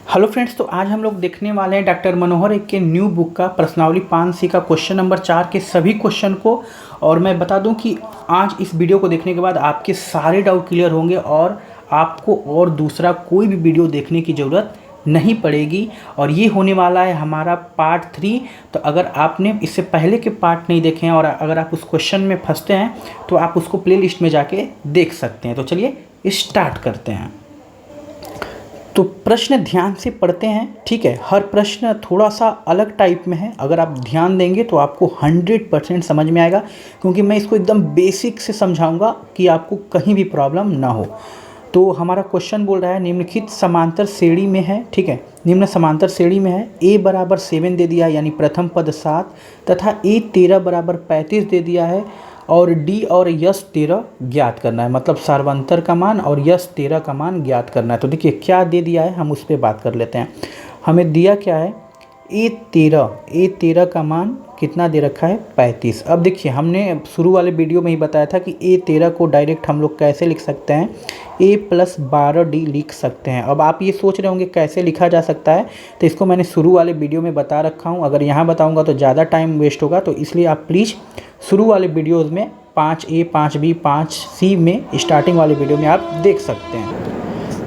Hello friends, तो आज हम लोग देखने वाले हैं डॉक्टर मनोहर एक के न्यू बुक का प्रश्नावली 5C का क्वेश्चन नंबर 4 के सभी क्वेश्चन को। और मैं बता दूं कि आज इस वीडियो को देखने के बाद आपके सारे डाउट क्लियर होंगे और आपको और दूसरा कोई भी वीडियो देखने की ज़रूरत नहीं पड़ेगी। और ये होने वाला है हमारा पार्ट 3। तो अगर आपने इससे पहले के पार्ट नहीं देखे हैं और अगर आप उस क्वेश्चन में फंसते हैं तो आप उसको प्ले लिस्ट में जाके देख सकते हैं। तो चलिए स्टार्ट करते हैं। तो प्रश्न ध्यान से पढ़ते हैं, ठीक है। हर प्रश्न थोड़ा सा अलग टाइप में है, अगर आप ध्यान देंगे तो आपको 100% समझ में आएगा, क्योंकि मैं इसको एकदम बेसिक से समझाऊंगा कि आपको कहीं भी प्रॉब्लम ना हो। तो हमारा क्वेश्चन बोल रहा है निम्नलिखित समांतर श्रेणी में है, ठीक है। निम्न समांतर श्रेणी में है a बराबर 7 दे दिया, यानी प्रथम पद 7, तथा a 13 बराबर 35 दे दिया है, और d और यश 13 ज्ञात करना है। मतलब सार्वंतर का मान और यश 13 का मान ज्ञात करना है। तो देखिए क्या दे दिया है, हम उस पर बात कर लेते हैं। हमें दिया क्या है, a 13 का मान कितना दे रखा है, 35। अब देखिए हमने शुरू वाले वीडियो में ही बताया था कि a 13 को डायरेक्ट हम लोग कैसे लिख सकते हैं, a + 12d लिख सकते हैं। अब आप ये सोच रहे होंगे कैसे लिखा जा सकता है, तो इसको मैंने शुरू वाले वीडियो में बता रखा हूँ। अगर यहाँ बताऊँगा तो ज़्यादा टाइम वेस्ट होगा, तो इसलिए आप प्लीज़ शुरू वाले वीडियोज़ में 5A 5B 5C में स्टार्टिंग वाले वीडियो में आप देख सकते हैं।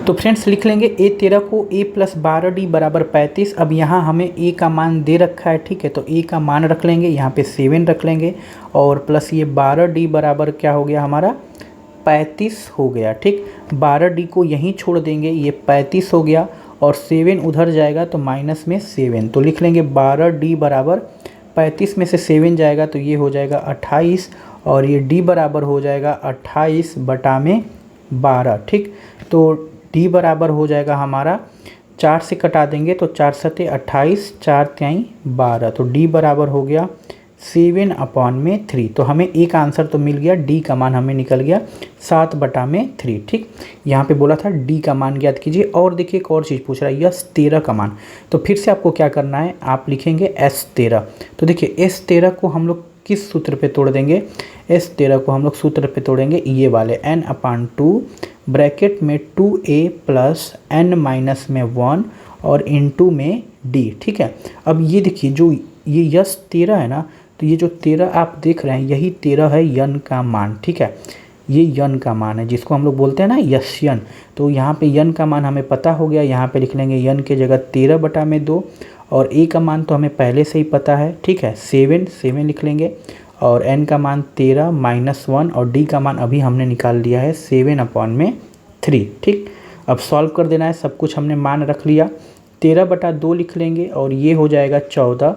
तो फ्रेंड्स लिख लेंगे a 13 को a + 12d बराबर 35। अब यहाँ हमें a का मान दे रखा है, ठीक है। तो a का मान रख लेंगे, यहाँ पे 7 रख लेंगे, और प्लस ये 12d बराबर क्या हो गया हमारा, 35 हो गया, ठीक। 12d को यहीं छोड़ देंगे, ये 35 हो गया, और 7 उधर जाएगा तो माइनस में 7। तो लिख लेंगे 12d बराबर 35 में से 7 जाएगा तो ये हो जाएगा 28, और ये d बराबर हो जाएगा 28 बटा में 12, ठीक। तो d बराबर हो जाएगा हमारा, 4 से कटा देंगे तो 4 सते 28, 4 तिहाई 12, तो d बराबर हो गया 7/3। तो हमें एक आंसर तो मिल गया, d का मान हमें निकल गया 7/3, ठीक। यहाँ पे बोला था d का मान ज्ञात कीजिए। और देखिए एक और चीज़ पूछ रहा है, यस 13 का मान। तो फिर से आपको क्या करना है, आप लिखेंगे S13। तो देखिए S13 को हम लोग किस सूत्र पे तोड़ देंगे, S13 को हम लोग सूत्र पे तोड़ेंगे ये वाले n/2 ब्रैकेट में 2a + n-1 और इंटू में d, ठीक है। अब ये देखिए जो ये यस 13 है ना, तो ये जो 13 आप देख रहे हैं यही 13 है यन का मान, ठीक है। ये यन का मान है जिसको हम लोग बोलते हैं ना यस्यन। तो यहाँ पे यन का मान हमें पता हो गया, यहाँ पे लिख लेंगे यन के जगह 13/2, और a का मान तो हमें पहले से ही पता है, ठीक है। 7 लिख लेंगे, और n का मान 13 - 1, और d का मान अभी हमने निकाल लिया है 7/3, ठीक। अब सॉल्व कर देना है, सब कुछ हमने मान रख लिया। 13/2 लिख लेंगे, और ये हो जाएगा 14,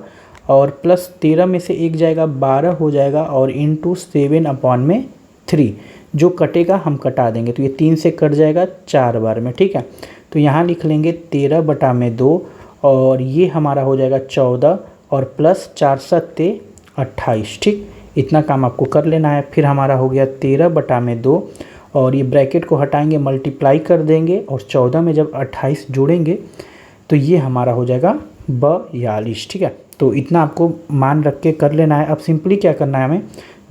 और प्लस 13 में से 1 जाएगा 12 हो जाएगा, और इंटू 7/3 जो कटेगा हम कटा देंगे, तो ये 3 से कट जाएगा 4 बार में, ठीक है। तो यहाँ लिख लेंगे 13/2, और ये हमारा हो जाएगा 14, और प्लस 4 सत्ते 28, ठीक। इतना काम आपको कर लेना है। फिर हमारा हो गया 13/2, और ये ब्रैकेट को हटाएंगे, मल्टीप्लाई कर देंगे, और 14 में जब 28 जोड़ेंगे तो ये हमारा हो जाएगा 42, ठीक है। तो इतना आपको मान रख के कर लेना है। अब सिंपली क्या करना है, हमें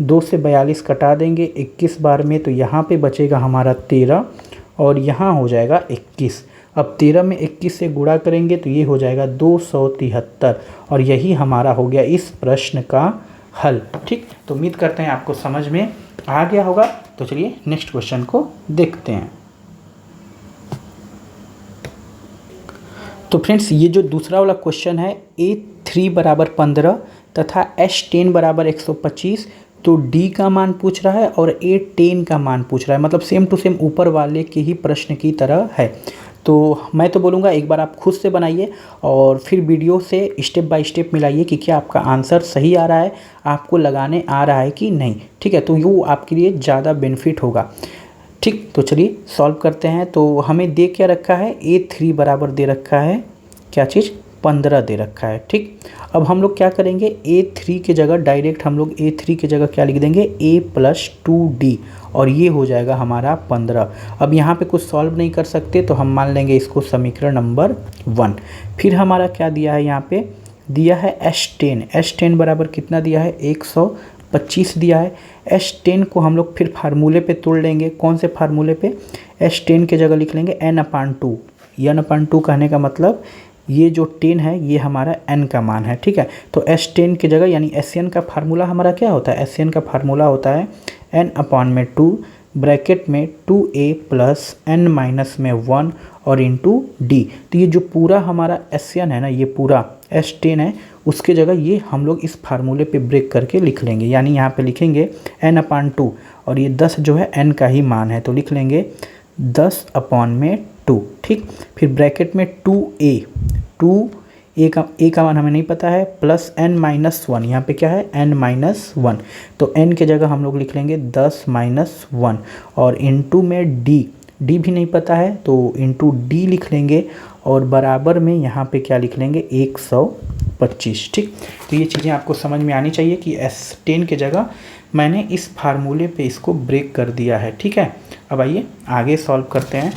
2 से 42 कटा देंगे 21 बार में, तो यहाँ पे बचेगा हमारा 13, और यहाँ हो जाएगा 21। अब 13 में 21 से गुणा करेंगे तो ये हो जाएगा 273, और यही हमारा हो गया इस प्रश्न का हल, ठीक। तो उम्मीद करते हैं आपको समझ में आ गया होगा। तो चलिए नेक्स्ट क्वेश्चन को देखते हैं। तो फ्रेंड्स ये जो दूसरा वाला क्वेश्चन है, a3 बराबर 15 तथा s10 बराबर 125, तो d का मान पूछ रहा है और a10 का मान पूछ रहा है। मतलब सेम टू सेम ऊपर वाले के ही प्रश्न की तरह है। तो मैं तो बोलूँगा एक बार आप खुद से बनाइए और फिर वीडियो से स्टेप बाय स्टेप मिलाइए कि क्या आपका आंसर सही आ रहा है, आपको लगाने आ रहा है कि नहीं, ठीक है। तो वो आपके लिए ज़्यादा बेनिफिट होगा, ठीक। तो चलिए सॉल्व करते हैं। तो हमें दे क्या रखा है, a3 बराबर दे रखा है क्या चीज़, 15 दे रखा है, ठीक। अब हम लोग क्या करेंगे, a3 के जगह डायरेक्ट हम लोग a3 के जगह क्या लिख देंगे, a + 2d, और ये हो जाएगा हमारा 15। अब यहाँ पे कुछ सॉल्व नहीं कर सकते तो हम मान लेंगे इसको समीकरण नंबर 1। फिर हमारा क्या दिया है, यहाँ पे दिया है s10 बराबर कितना दिया है, 125 दिया है। s10 को हम लोग फिर फार्मूले पे तोड़ लेंगे। कौन से फार्मूले पे, s10 के जगह लिख लेंगे n/2, n/2 कहने का मतलब ये जो 10 है ये हमारा n का मान है, ठीक है। तो S10 की जगह यानी SN का फार्मूला हमारा क्या होता है, SN का फार्मूला होता है n/2 ब्रैकेट में 2a प्लस n माइनस में 1 और इंटू डी। तो ये जो पूरा हमारा SN है ना, ये पूरा S10 है, उसके जगह ये हम लोग इस फार्मूले पे ब्रेक करके लिख लेंगे। यानी यहाँ पे लिखेंगे n/2 और ये 10 जो है n का ही मान है, तो लिख लेंगे 10/2, ठीक। फिर ब्रैकेट में 2a का मान हमें नहीं पता है, प्लस n-1, यहाँ पे क्या है n-1, तो n के जगह हम लोग लिख लेंगे 10-1 और इंटू में डी भी नहीं पता है तो इंटू डी लिख लेंगे और बराबर में यहाँ पे क्या लिख लेंगे 125, ठीक। तो ये चीज़ें आपको समझ में आनी चाहिए कि S10 के जगह मैंने इस फार्मूले पे इसको ब्रेक कर दिया है, ठीक है। अब आइए आगे सॉल्व करते हैं।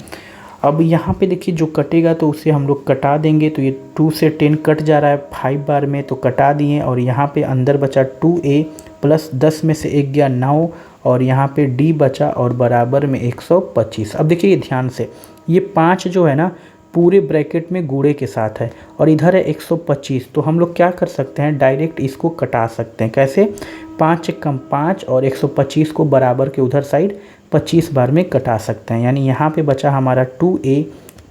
अब यहाँ पे देखिए जो कटेगा तो उसे हम लोग कटा देंगे, तो ये 2 से 10 कट जा रहा है 5 बार में, तो कटा दिए और यहाँ पे अंदर बचा 2a प्लस 10 में से 1 गया 9 और यहाँ पे d बचा और बराबर में 125। अब देखिए ध्यान से, ये 5 जो है ना पूरे ब्रैकेट में गुणे के साथ है और इधर है 125, तो हम लोग क्या कर सकते हैं, डायरेक्ट इसको कटा सकते हैं। कैसे, 5 कम 5 और 125 को बराबर के उधर साइड 25 बार में कटा सकते हैं। यानी यहाँ पे बचा हमारा 2a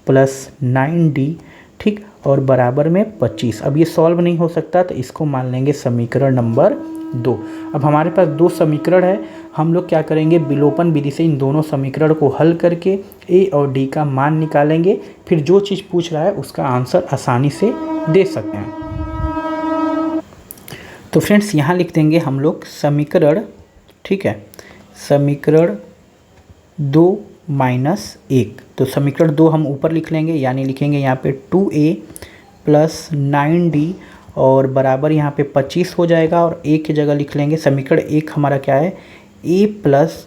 प्लस 9d, ठीक, और बराबर में 25। अब ये सॉल्व नहीं हो सकता तो इसको मान लेंगे समीकरण नंबर 2। अब हमारे पास 2 समीकरण है, हम लोग क्या करेंगे, विलोपन विधि से इन दोनों समीकरण को हल करके a और d का मान निकालेंगे। फिर जो चीज़ पूछ रहा है उसका आंसर आसानी से दे सकते हैं। तो फ्रेंड्स यहाँ लिख देंगे हम लोग समीकरण, ठीक है, समीकरण 2 माइनस 1। तो समीकरण 2 हम ऊपर लिख लेंगे, यानी लिखेंगे यहाँ पे 2a प्लस 9d और बराबर यहाँ पे 25 हो जाएगा और a की जगह लिख लेंगे समीकरण 1 हमारा क्या है a प्लस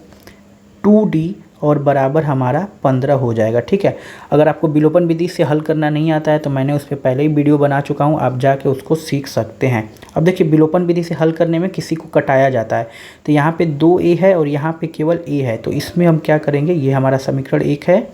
2d और बराबर हमारा 15 हो जाएगा, ठीक है। अगर आपको विलोपन विधि से हल करना नहीं आता है तो मैंने उस पर पहले ही वीडियो बना चुका हूँ, आप जाके उसको सीख सकते हैं। अब देखिए विलोपन विधि से हल करने में किसी को कटाया जाता है, तो यहाँ पे 2a है और यहाँ पे केवल a है, तो इसमें हम क्या करेंगे, ये हमारा समीकरण 1 है,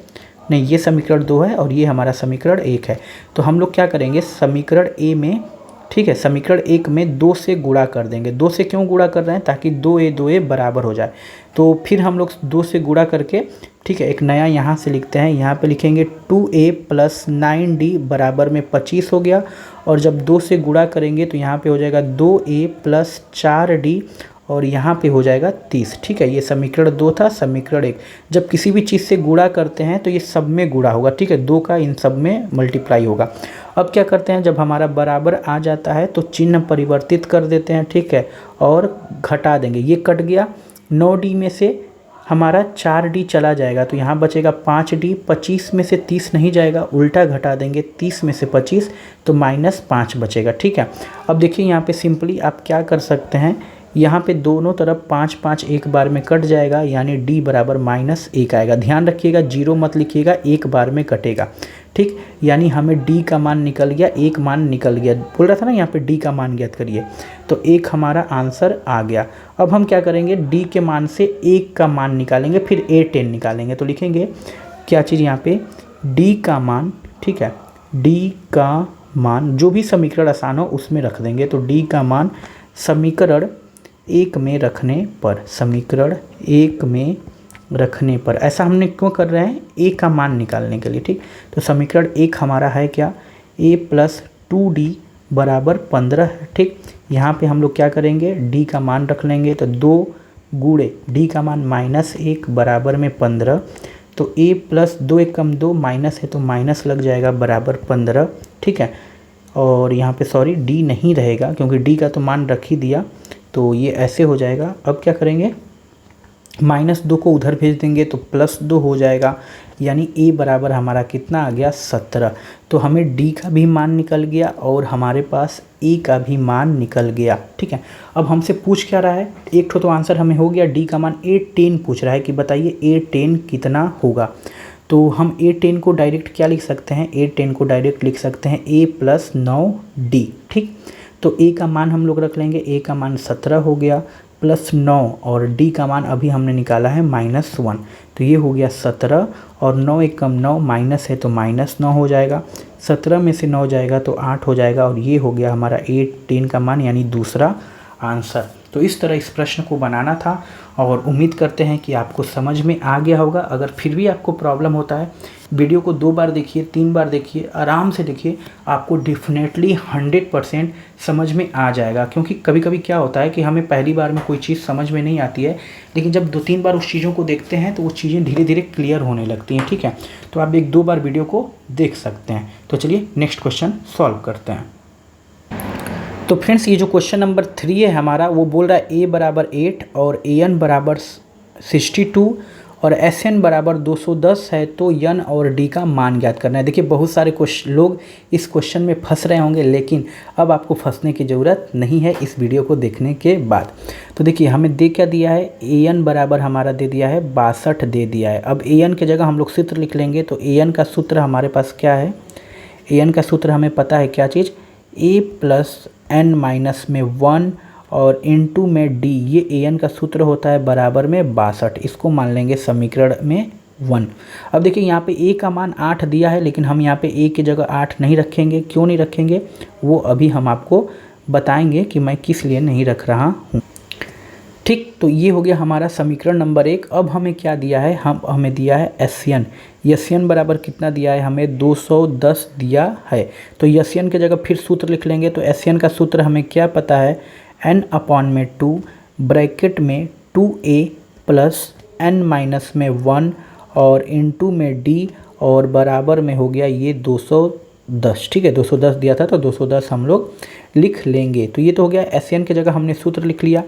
नहीं ये समीकरण 2 है और ये हमारा समीकरण 1 है। तो हम लोग क्या करेंगे, समीकरण a में, ठीक है, समीकरण 1 में 2 से गुणा कर देंगे। 2 से क्यों गुणा कर रहे हैं, ताकि 2a बराबर हो जाए। तो फिर हम लोग 2 से गुणा करके, ठीक है, एक नया यहाँ से लिखते हैं, यहाँ पे लिखेंगे 2a प्लस 9d बराबर में 25 हो गया और जब 2 से गुणा करेंगे तो यहाँ पे हो जाएगा 2a प्लस 4d और यहाँ पे हो जाएगा 30, ठीक है। ये समीकरण 2 था। समीकरण 1, जब किसी भी चीज़ से गुणा करते हैं तो ये सब में गुणा होगा, ठीक है, 2 का इन सब में मल्टीप्लाई होगा। अब क्या करते हैं, जब हमारा बराबर आ जाता है तो चिन्ह परिवर्तित कर देते हैं, ठीक है, और घटा देंगे। ये कट गया, 9d में से हमारा 4d चला जाएगा तो यहाँ बचेगा 5d। 25 में से 30 नहीं जाएगा, उल्टा घटा देंगे, 30 में से 25 तो -5 बचेगा, ठीक है। अब देखिए यहाँ पे सिंपली आप क्या कर सकते हैं, यहाँ पे दोनों तरफ 5-5 एक बार में कट जाएगा, यानी d बराबर -1 आएगा। ध्यान रखिएगा 0 मत लिखिएगा, एक बार में कटेगा, ठीक। यानी हमें d का मान निकल गया, एक मान निकल गया, बोल रहा था ना यहाँ पे d का मान ज्ञात करिए, तो एक हमारा आंसर आ गया। अब हम क्या करेंगे, d के मान से 1 का मान निकालेंगे, फिर a10 निकालेंगे। तो लिखेंगे क्या चीज़ यहाँ पे, d का मान, ठीक है, d का मान जो भी समीकरण आसान हो उसमें रख देंगे। तो d का मान समीकरण 1 में रखने पर, समीकरण 1 में रखने पर, ऐसा हमने क्यों कर रहे हैं, a का मान निकालने के लिए, ठीक। तो समीकरण 1 हमारा है क्या, a प्लस 2d बराबर 15 है, ठीक। यहाँ पे हम लोग क्या करेंगे, d का मान रख लेंगे, तो 2 गुणे d का मान -1 बराबर में 15, तो a प्लस 2 1 कम 2 माइनस है तो माइनस लग जाएगा बराबर 15, ठीक है। और यहाँ पे सॉरी d नहीं रहेगा क्योंकि d का तो मान रख ही दिया, तो ये ऐसे हो जाएगा। अब क्या करेंगे, -2 को उधर भेज देंगे तो +2 हो जाएगा, यानी a बराबर हमारा कितना आ गया 17। तो हमें d का भी मान निकल गया और हमारे पास a का भी मान निकल गया, ठीक है। अब हमसे पूछ क्या रहा है, एक तो आंसर हमें हो गया, d का मान a10 पूछ रहा है कि बताइए a10 कितना होगा। तो हम a10 को डायरेक्ट क्या लिख सकते हैं, a10 को डायरेक्ट लिख सकते हैं a प्लस 9d, ठीक। तो a का मान हम लोग रख लेंगे, a का मान 17 हो गया, +9 और डी का मान अभी हमने निकाला है -1, तो ये हो गया 17 और 9 एक कम 9 माइनस है तो -9 हो जाएगा। 17 में से 9 जाएगा तो 8 हो जाएगा और ये हो गया हमारा 18 का मान यानी दूसरा आंसर। तो इस तरह इस प्रश्न को बनाना था और उम्मीद करते हैं कि आपको समझ में आ गया होगा। अगर फिर भी आपको प्रॉब्लम होता है, वीडियो को 2 बार देखिए, 3 बार देखिए, आराम से देखिए, आपको डेफिनेटली 100% समझ में आ जाएगा। क्योंकि कभी कभी क्या होता है कि हमें पहली बार में कोई चीज़ समझ में नहीं आती है, लेकिन जब 2-3 बार उस चीज़ों को देखते हैं तो वो चीज़ें धीरे धीरे क्लियर होने लगती हैं। ठीक है, तो आप 1-2 बार वीडियो को देख सकते हैं। तो चलिए नेक्स्ट क्वेश्चन सॉल्व करते हैं। तो फ्रेंड्स, ये जो क्वेश्चन नंबर 3 है हमारा, वो बोल रहा है a बराबर 8 और an बराबर 62 और sn बराबर 210 है, तो n और d का मान ज्ञात करना है। देखिए बहुत सारे लोग इस क्वेश्चन में फंस रहे होंगे, लेकिन अब आपको फंसने की ज़रूरत नहीं है इस वीडियो को देखने के बाद। तो देखिए हमें दे क्या दिया है, an बराबर हमारा दे दिया है 62 दे दिया है। अब an की जगह हम लोग सूत्र लिख लेंगे, तो an का सूत्र हमारे पास क्या है, an का सूत्र हमें पता है क्या चीज़, a प्लस n माइनस में 1 और इनटू में d, ये an का सूत्र होता है बराबर में 62। इसको मान लेंगे समीकरण में 1। अब देखिए यहाँ पे a का मान 8 दिया है, लेकिन हम यहाँ पे a की जगह 8 नहीं रखेंगे। क्यों नहीं रखेंगे वो अभी हम आपको बताएंगे कि मैं किस लिए नहीं रख रहा हूँ। ठीक, तो ये हो गया हमारा समीकरण नंबर 1। अब हमें क्या दिया है, हमें दिया है एसएन। एसएन बराबर कितना दिया है हमें, 210 दिया है। तो एसएन की जगह फिर सूत्र लिख लेंगे। तो एसएन का सूत्र हमें क्या पता है, n/2 ब्रैकेट में 2a प्लस n माइनस में 1 और इनटू में d और बराबर में हो गया ये 210। ठीक है, 210 दिया था तो 210 हम लोग लिख लेंगे। तो ये तो हो गया एसएन की जगह हमने सूत्र लिख लिया।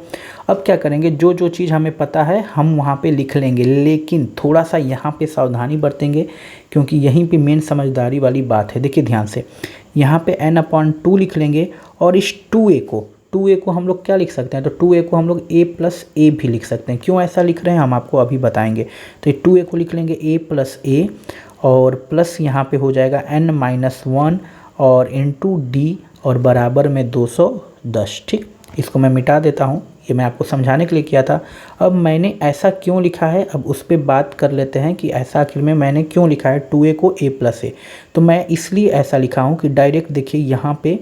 अब क्या करेंगे, जो जो चीज़ हमें पता है हम वहाँ पे लिख लेंगे, लेकिन थोड़ा सा यहाँ पे सावधानी बरतेंगे, क्योंकि यहीं पे मेन समझदारी वाली बात है। देखिए ध्यान से, यहाँ पे n/2 लिख लेंगे और इस 2a को हम लोग क्या लिख सकते हैं, तो 2a को हम लोग a प्लस a भी लिख सकते हैं। क्यों ऐसा लिख रहे हैं हम आपको अभी बताएंगे। तो 2a को लिख लेंगे a प्लस a और प्लस यहाँ पे हो जाएगा n-1 और इनटू d और बराबर में 210। ठीक, इसको मैं मिटा देता हूँ, ये मैं आपको समझाने के लिए किया था। अब मैंने ऐसा क्यों लिखा है, अब उस पर बात कर लेते हैं कि ऐसा आखिर में मैंने क्यों लिखा है 2a को a प्लस a। तो मैं इसलिए ऐसा लिखा हूँ कि डायरेक्ट देखिए यहाँ पे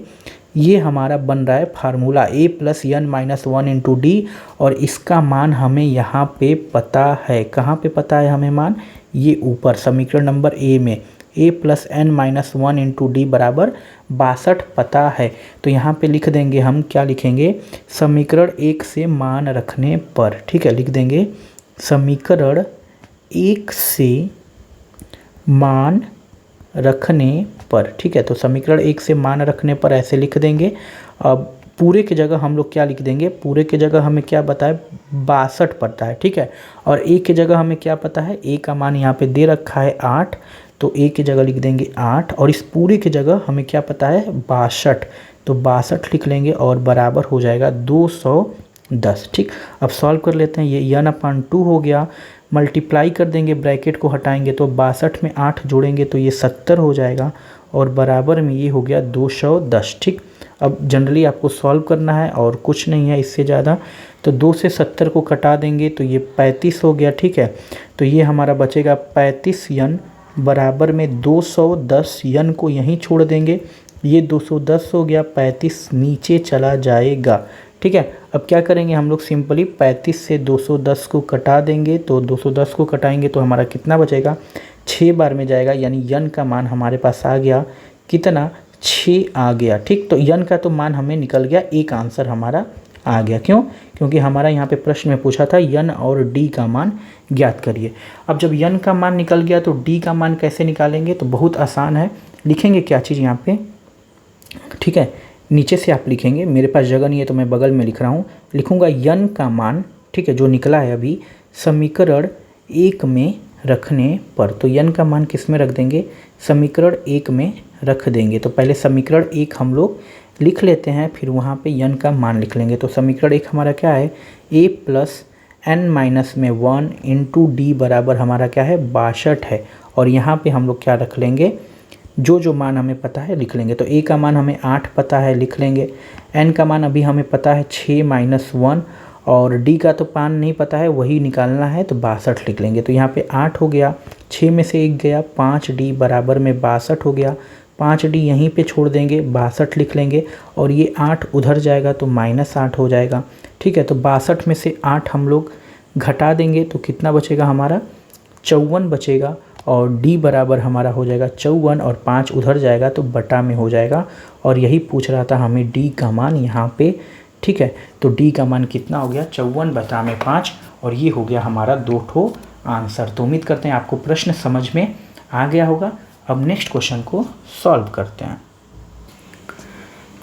ये हमारा बन रहा है formula a plus n minus 1 into D, और इसका मान हमें यहाँ पे पता है। कहाँ पे पता है हमें मान, ये ऊपर समीकरण नंबर a में a plus n minus 1 into D बराबर 62 पता है। तो यहाँ पे लिख देंगे हम, क्या लिखेंगे, समीकरण 1 से मान रखने पर। ठीक है, लिख देंगे समीकरण 1 से मान रखने पर। ठीक है, तो समीकरण 1 से मान रखने पर ऐसे लिख देंगे। अब पूरे की जगह हम लोग क्या लिख देंगे, पूरे की जगह हमें क्या पता है, 62 पता है। ठीक है, और a की जगह हमें क्या पता है, a का मान यहाँ पे दे रखा है 8, तो a की जगह लिख देंगे 8 और इस पूरे की जगह हमें क्या पता है 62, तो 62 लिख लेंगे और बराबर हो जाएगा 210। ठीक, अब सॉल्व कर लेते हैं। ये n/2 हो गया, मल्टीप्लाई कर देंगे, ब्रैकेट को हटाएंगे तो 62 में 8 जोड़ेंगे तो ये 70 हो जाएगा और बराबर में ये हो गया 210। ठीक, अब जनरली आपको सॉल्व करना है और कुछ नहीं है इससे ज़्यादा। तो 2 से 70 को कटा देंगे तो ये 35 हो गया। ठीक है, तो ये हमारा बचेगा 35 n बराबर में 210, n को यहीं छोड़ देंगे, ये 210 हो गया, 35 नीचे चला जाएगा। ठीक है, अब क्या करेंगे हम लोग, सिंपली 35 से 210 को कटा देंगे, तो 210 को कटाएंगे तो हमारा कितना बचेगा, 6 बार में जाएगा, यानी n का मान हमारे पास आ गया कितना, 6 आ गया। ठीक, तो n का तो मान हमें निकल गया, एक आंसर हमारा आ गया। क्यों, क्योंकि हमारा यहाँ पे प्रश्न में पूछा था n और d का मान ज्ञात करिए। अब जब n का मान निकल गया तो d का मान कैसे निकालेंगे, तो बहुत आसान है। लिखेंगे क्या चीज़ यहाँ पे, ठीक है, नीचे से आप लिखेंगे, मेरे पास जगह नहीं है तो मैं बगल में लिख रहा हूँ, लिखूँगा n का मान, ठीक है, जो निकला है अभी समीकरण 1 में रखने पर। तो n का मान किस में रख देंगे, समीकरण 1 में रख देंगे। तो पहले समीकरण 1 हम लोग लिख लेते हैं, फिर वहाँ पे n का मान लिख लेंगे। तो समीकरण 1 हमारा क्या है, a प्लस n माइनस में 1 इंटू डी बराबर हमारा क्या है 62 है, और यहाँ पे हम लोग क्या रख लेंगे, जो जो मान हमें पता है लिख लेंगे। तो a का मान हमें 8 पता है, लिख लेंगे। n का मान अभी हमें पता है 6 माइनस 1 और डी का तो मान नहीं पता है, वही निकालना है, तो 62 लिख लेंगे। तो यहाँ पे 8 हो गया, 6 में से 1 गया, 5D बराबर में 62 हो गया। 5D यहीं पे छोड़ देंगे, 62 लिख लेंगे, और ये 8 उधर जाएगा तो -8 हो जाएगा। ठीक है, तो 62 में से 8 हम लोग घटा देंगे तो कितना बचेगा हमारा, 54 बचेगा। और D बराबर हमारा हो जाएगा 54, और 5 उधर जाएगा तो बटा में हो जाएगा। और यही पूछ रहा था हमें D का मान यहाँ पे। ठीक है, तो D का मान कितना हो गया, 54 बटा में 5, और ये हो गया हमारा 2 ठो आंसर। तो उम्मीद करते हैं आपको प्रश्न समझ में आ गया होगा। अब नेक्स्ट क्वेश्चन को सॉल्व करते हैं।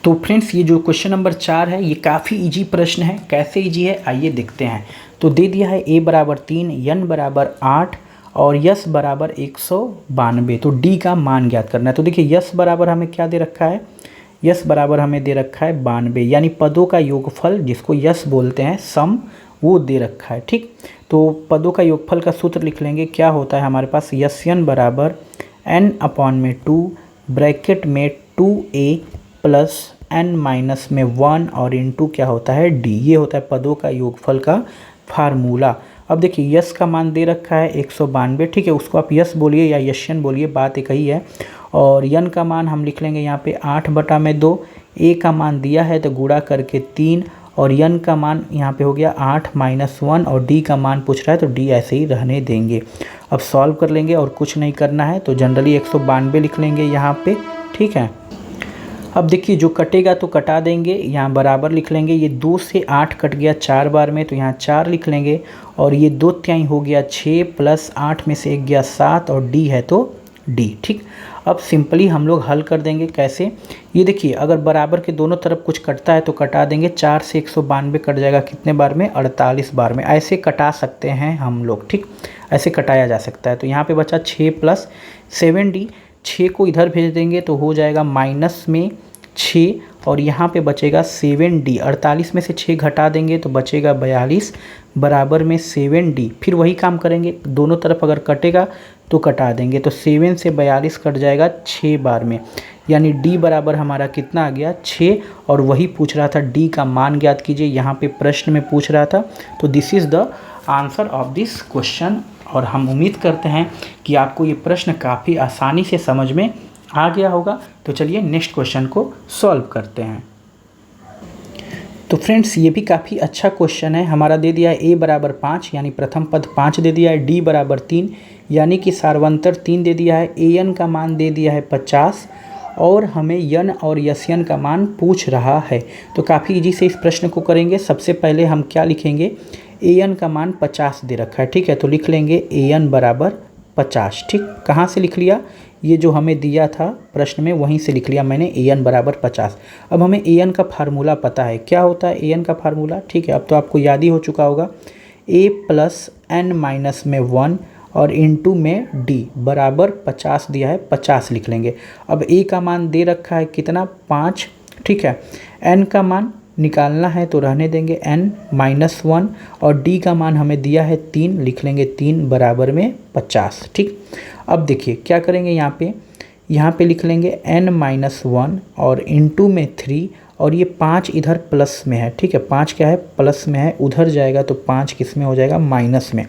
तो फ्रेंड्स, ये जो क्वेश्चन नंबर 4 है ये काफ़ी इजी प्रश्न है। कैसे इजी है आइए देखते हैं। तो दे दिया है a बराबर 3, n बराबर 8 और यस बराबर 192। तो डी का मान ज्ञात करना है। तो देखिए यस बराबर हमें क्या दे रखा है, यस बराबर हमें दे रखा है 92, यानी पदों का योगफल जिसको यस बोलते हैं, सम, वो दे रखा है। ठीक, तो पदों का योगफल का सूत्र लिख लेंगे। क्या होता है हमारे पास, यन बराबर n/2 ब्रैकेट में 2a प्लस n माइनस में 1 और इनटू क्या होता है d। ये होता है पदों का योगफल का फार्मूला। अब देखिए यस का मान दे रखा है 192। ठीक है, उसको आप यस बोलिए या यशन बोलिए, बात एक ही है। और यन का मान हम लिख लेंगे यहाँ पे 8 बटा में 2। ए का मान दिया है तो गुणा करके 3, और यन का मान यहाँ पे हो गया 8 माइनस 1, और डी का मान पूछ रहा है तो डी ऐसे ही रहने देंगे। अब सॉल्व कर लेंगे और कुछ नहीं करना है, तो जनरली 192 लिख लेंगे यहाँ पे। ठीक है, अब देखिए जो कटेगा तो कटा देंगे, यहाँ बराबर लिख लेंगे। ये 2 से 8 कट गया 4 बार में, तो यहाँ 4 लिख लेंगे। और ये 2/3 हो गया 6 प्लस 8 में से 1 गया 7, और डी है तो डी। ठीक, अब सिंपली हम लोग हल कर देंगे। कैसे, ये देखिए अगर बराबर के दोनों तरफ कुछ कटता है तो कटा देंगे। 4 से 192 कट जाएगा कितने बार में, 48 बार में। ऐसे कटा सकते हैं हम लोग। ठीक, ऐसे कटाया जा सकता है। तो यहाँ पे बचा 6 प्लस 7D, 6 को इधर भेज देंगे तो हो जाएगा माइनस में 6, और यहाँ पे बचेगा 7D। 48 में से 6 घटा देंगे तो बचेगा 42 बराबर में 7D। फिर वही काम करेंगे, दोनों तरफ अगर कटेगा तो कटा देंगे, तो 7 से 42 कट जाएगा 6 बार में, यानी D बराबर हमारा कितना आ गया 6। और वही पूछ रहा था D का मान ज्ञात कीजिए, यहाँ पे प्रश्न में पूछ रहा था। तो this is the answer of this question. और हम उम्मीद करते हैं कि आपको ये प्रश्न काफ़ी आसानी से समझ में आ गया होगा। तो चलिए नेक्स्ट क्वेश्चन को सॉल्व करते हैं। तो फ्रेंड्स, ये भी काफ़ी अच्छा क्वेश्चन है। हमारा दे दिया है a बराबर 5, यानी प्रथम पद 5 दे दिया है। d बराबर 3, यानी कि सार्वंतर 3 दे दिया है। an का मान दे दिया है 50, और हमें यन और यन का मान पूछ रहा है। तो काफ़ी इजी से इस प्रश्न को करेंगे। सबसे पहले हम क्या लिखेंगे, an का मान 50 दे रखा है। ठीक है, तो लिख लेंगे an बराबर 50। ठीक, कहाँ से लिख लिया, ये जो हमें दिया था प्रश्न में वहीं से लिख लिया मैंने, an बराबर 50। अब हमें an का फार्मूला पता है, क्या होता है an का फार्मूला। ठीक है, अब तो आपको याद ही हो चुका होगा, a प्लस n माइनस में 1 और इनटू में d बराबर 50 दिया है, 50 लिख लेंगे। अब a का मान दे रखा है कितना, 5। ठीक है, n का मान निकालना है तो रहने देंगे n माइनस 1, और d का मान हमें दिया है 3, लिख लेंगे 3 बराबर में 50। ठीक, अब देखिए क्या करेंगे, यहाँ पे लिख लेंगे n माइनस 1 और इनटू में 3, और ये 5 इधर प्लस में है। ठीक है, 5 क्या है, प्लस में है, उधर जाएगा तो 5 किस में हो जाएगा, माइनस में।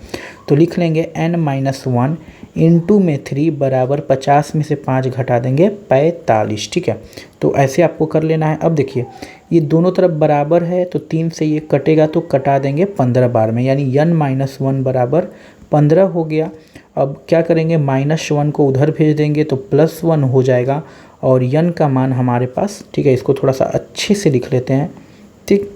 तो लिख लेंगे n माइनस 1 इनटू में 3 बराबर 50 में से 5 घटा देंगे 45। ठीक है, तो ऐसे आपको कर लेना है। अब देखिए ये दोनों तरफ बराबर है, तो 3 से ये कटेगा तो कटा देंगे 15 बार में, यानी n माइनस 1 बराबर 15 हो गया। अब क्या करेंगे, -1 को उधर भेज देंगे तो +1 हो जाएगा, और n का मान हमारे पास। ठीक है, इसको थोड़ा सा अच्छे से लिख लेते हैं। ठीक,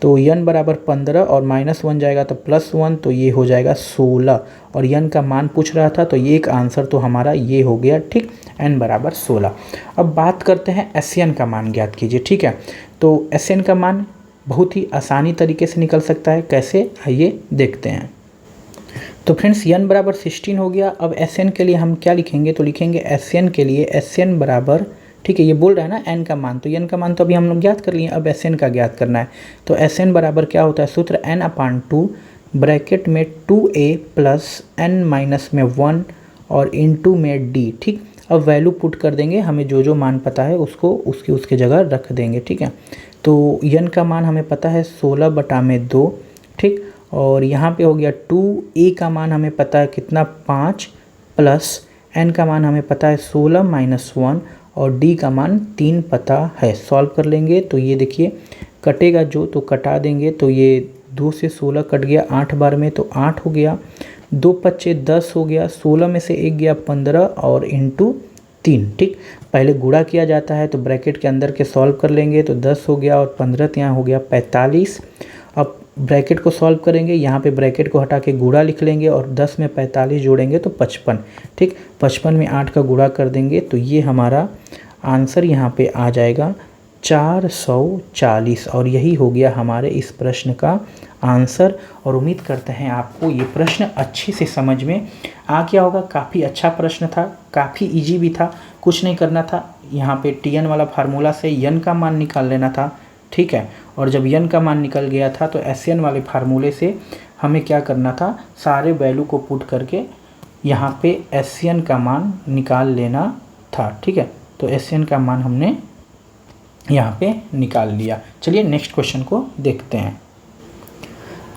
तो n बराबर 15 और -1 जाएगा तो +1, तो ये हो जाएगा 16, और n का मान पूछ रहा था तो ये एक आंसर तो हमारा ये हो गया। ठीक, n बराबर 16। अब बात करते हैं Sn का मान ज्ञात कीजिए। ठीक है, तो Sn का मान बहुत ही आसानी तरीके से निकल सकता है। कैसे, आइए देखते हैं। तो फ्रेंड्स n बराबर 16 हो गया। अब Sn के लिए हम क्या लिखेंगे, तो लिखेंगे Sn के लिए Sn बराबर, ठीक है ये बोल रहा है ना n का मान, तो n का मान तो अभी हम लोग ज्ञात कर लिए, अब Sn का ज्ञात करना है। तो Sn बराबर क्या होता है, सूत्र n/2 ब्रैकेट में 2a प्लस n माइनस में 1 और इनटू में d। ठीक, अब वैल्यू पुट कर देंगे, हमें जो जो मान पता है उसको उसके जगह रख देंगे। ठीक है, तो n का मान हमें पता है 16 बटा में 2 ठीक। और यहाँ पे हो गया 2, ए का मान हमें पता है कितना 5 प्लस एन का मान हमें पता है 16 माइनस 1 और डी का मान 3 पता है। सॉल्व कर लेंगे तो ये देखिए कटेगा जो तो कटा देंगे तो ये 2 से 16 कट गया 8 बार में तो 8 हो गया, 2 पच्चे 10 हो गया, 16 में से 1 गया 15 और इंटू 3। ठीक, पहले गुणा किया जाता है तो ब्रैकेट के अंदर के सॉल्व कर लेंगे तो 10 हो गया और 15 तो यहाँ हो गया 45। अब ब्रैकेट को सॉल्व करेंगे, यहाँ पे ब्रैकेट को हटा के गुणा लिख लेंगे और 10 में 45 जोड़ेंगे तो 55। ठीक, 55 में 8 का गुणा कर देंगे तो ये हमारा आंसर यहाँ पे आ जाएगा 440 और यही हो गया हमारे इस प्रश्न का आंसर। और उम्मीद करते हैं आपको ये प्रश्न अच्छे से समझ में आ गया होगा। काफ़ी अच्छा प्रश्न था, काफ़ी इजी भी था, कुछ नहीं करना था, यहाँ पे टी एन वाला फार्मूला से यन का मान निकाल लेना था। ठीक है, और जब यन का मान निकल गया था तो एस एन वाले फार्मूले से हमें क्या करना था, सारे वैल्यू को पुट करके यहाँ पे एस एन का मान निकाल लेना था। ठीक है, तो एस एन का मान हमने यहाँ पे निकाल लिया। चलिए नेक्स्ट क्वेश्चन को देखते हैं।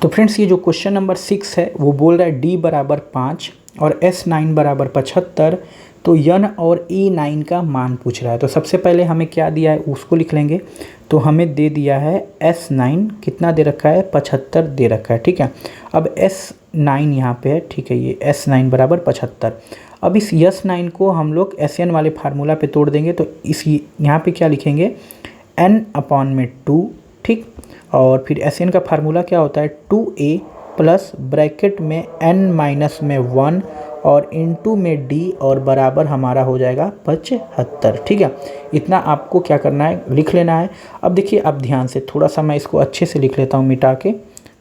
तो फ्रेंड्स ये जो क्वेश्चन नंबर 6 है वो बोल रहा है डी बराबर 5 और S9 बराबर 75, तो यन और E9 का मान पूछ रहा है। तो सबसे पहले हमें क्या दिया है उसको लिख लेंगे। तो हमें दे दिया है S9 कितना दे रखा है 75 दे रखा है। ठीक है, अब S9 यहाँ पे है। ठीक है, ये S9 बराबर 75। अब इस S9 को हम लोग SN वाले फार्मूला पे तोड़ देंगे तो इस यहाँ पे क्या लिखेंगे n/2। ठीक, और फिर SN का फार्मूला क्या होता है 2a प्लस ब्रैकेट में n-1 और इनटू में d और बराबर हमारा हो जाएगा 75। ठीक है, इतना आपको क्या करना है लिख लेना है। अब देखिए अब ध्यान से थोड़ा सा मैं इसको अच्छे से लिख लेता हूँ मिटा के।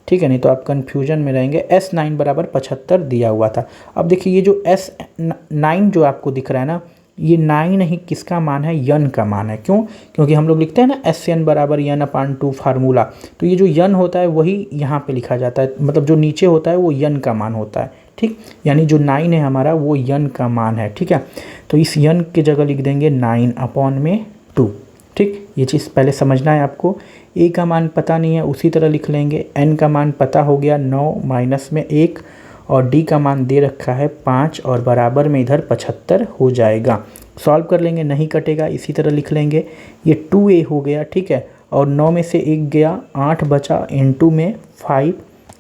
ठीक है, नहीं तो आप कन्फ्यूजन में रहेंगे। S9 बराबर 75 दिया हुआ था। अब देखिए ये जो S9 जो आपको दिख रहा है ना, ये 9 ही किसका मान है, यन का मान है। क्यों, क्योंकि हम लोग लिखते हैं ना SN बराबर n/2 फार्मूला, तो ये जो यन होता है वही यहाँ पे लिखा जाता है, मतलब जो नीचे होता है वो यन का मान होता है। ठीक, यानी जो 9 है हमारा वो यन का मान है। ठीक है, तो इस यन की जगह लिख देंगे 9/2। ठीक, ये चीज़ पहले समझना है आपको। ए का मान पता नहीं है, उसी तरह लिख लेंगे। एन का मान पता हो गया 9 माइनस में 1 और डी का मान दे रखा है 5 और बराबर में इधर 75 हो जाएगा। सॉल्व कर लेंगे, नहीं कटेगा, इसी तरह लिख लेंगे। ये 2a हो गया। ठीक है, और 9 में से 1 गया, 8 बचा, इनटू में 5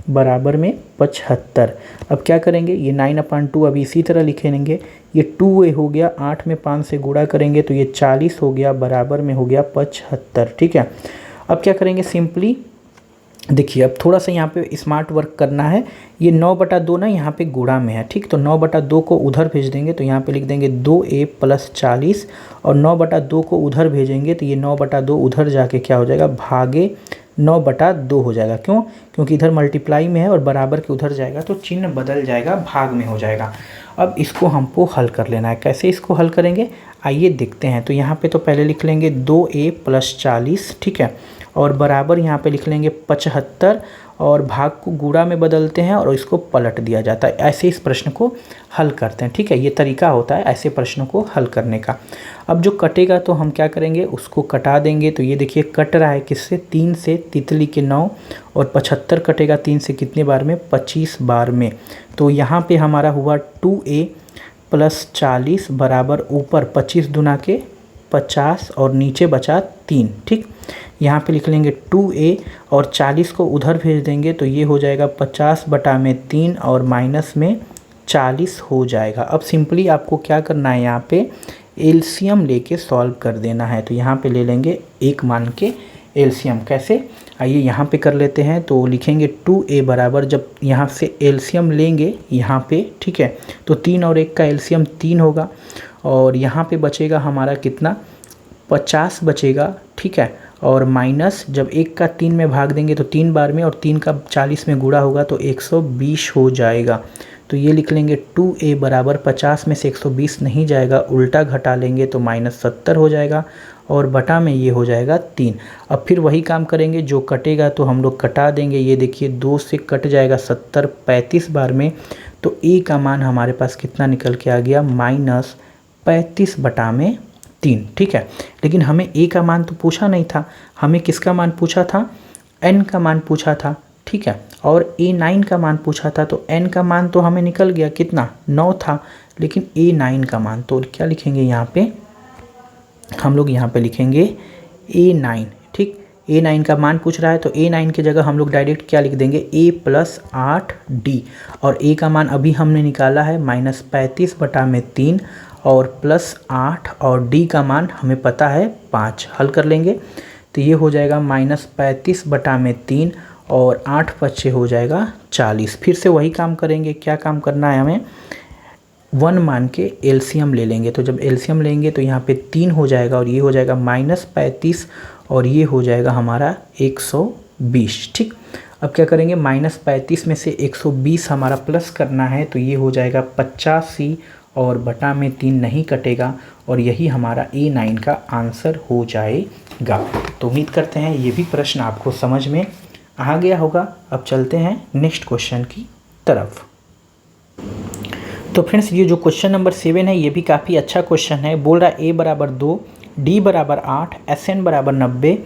बराबर में 75। अब क्या करेंगे, ये 9/2 अभी इसी तरह लिखेंगे। ये 2a हो गया, 8 में 5 से गुणा करेंगे तो ये 40 हो गया, बराबर में हो गया 75। ठीक है, अब क्या करेंगे सिंपली देखिए, अब थोड़ा सा यहाँ पे स्मार्ट वर्क करना है। ये 9/2 ना यहाँ पे गुणा में है। ठीक, तो 9/2 को उधर भेज देंगे तो यहाँ पे लिख देंगे 2a प्लस 40 और 9/2 को उधर भेजेंगे तो ये 9/2 उधर जाके क्या हो जाएगा, भागे 9/2 हो जाएगा। क्यों, क्योंकि इधर मल्टीप्लाई में है और बराबर के उधर जाएगा तो चिन्ह बदल जाएगा, भाग में हो जाएगा। अब इसको हमको हल कर लेना है। कैसे इसको हल करेंगे आइए देखते हैं। तो यहाँ पे तो पहले लिख लेंगे 2a प्लस 40। ठीक है, और बराबर यहाँ पे लिख लेंगे 75 और भाग को गुणा में बदलते हैं और इसको पलट दिया जाता है। ऐसे इस प्रश्न को हल करते हैं। ठीक है, ये तरीका होता है ऐसे प्रश्नों को हल करने का। अब जो कटेगा तो हम क्या करेंगे, उसको कटा देंगे। तो ये देखिए कट रहा है किससे, 3 से, तितली के 9 और 75 कटेगा 3 से कितने बार में, 25 बार में। तो यहाँ पे हमारा हुआ 2a प्लस 40 बराबर ऊपर 25 दूना के 50 और नीचे बचा 3। ठीक, यहाँ पे लिख लेंगे 2a और 40 को उधर भेज देंगे तो ये हो जाएगा 50/3 और माइनस में 40 हो जाएगा। अब सिंपली आपको क्या करना है, यहाँ पे एलसीएम लेके सॉल्व कर देना है। तो यहाँ पे ले लेंगे एक मान के एलसीएम। कैसे, आइए यहाँ पे कर लेते हैं। तो लिखेंगे 2a बराबर, जब यहाँ से एलसीएम लेंगे यहाँ पे, ठीक है, तो 3 और 1 का एलसीएम 3 होगा और यहाँ पे बचेगा हमारा कितना, 50 बचेगा। ठीक है, और माइनस जब 1 का 3 में भाग देंगे तो 3 बार में और 3 का 40 में गुणा होगा तो 120 हो जाएगा। तो ये लिख लेंगे 2a बराबर 50 में से 120 नहीं जाएगा, उल्टा घटा लेंगे तो -70 हो जाएगा और बटा में ये हो जाएगा 3। अब फिर वही काम करेंगे, जो कटेगा तो हम लोग कटा देंगे। ये देखिए 2 से कट जाएगा 70 35 बार में, तो a का मान हमारे पास कितना निकल के आ गया, -35/3। ठीक है, लेकिन हमें a का मान तो पूछा नहीं था, हमें किसका मान पूछा था, n का मान पूछा था। ठीक है। और A9 का मान पूछा था, तो n का मान तो हमें निकल गया, कितना 9 था, लेकिन A9 का मान तो क्या लिखेंगे यहाँ पे, हम लोग यहाँ पे लिखेंगे A9। ठीक, A9 का मान पूछ रहा है तो A9 की जगह हम लोग डायरेक्ट क्या लिख देंगे, A+8D। और A का मान अभी हमने निकाला है -35/3 और +8, और D का मान हमें पता है 5। हल कर लेंगे तो ये हो जाएगा -35/3 और 8 5 हो जाएगा 40। फिर से वही काम करेंगे, क्या काम करना है हमें, 1 मान के एलसीएम ले लेंगे। तो जब एलसीएम लेंगे तो यहाँ पे 3 हो जाएगा और ये हो जाएगा -35 और ये हो जाएगा हमारा 120। ठीक, अब क्या करेंगे, -35 में से 120 हमारा प्लस करना है, तो ये हो जाएगा 85 और बटा में 3 नहीं कटेगा, और यही हमारा A9 का आंसर हो जाएगा। तो उम्मीद करते हैं ये भी प्रश्न आपको समझ में आ गया होगा। अब चलते हैं नेक्स्ट क्वेश्चन की तरफ। तो फ्रेंड्स, ये जो क्वेश्चन नंबर 7 है ये भी काफ़ी अच्छा क्वेश्चन है। बोल रहा है A बराबर 2, D बराबर 8, SN बराबर 90।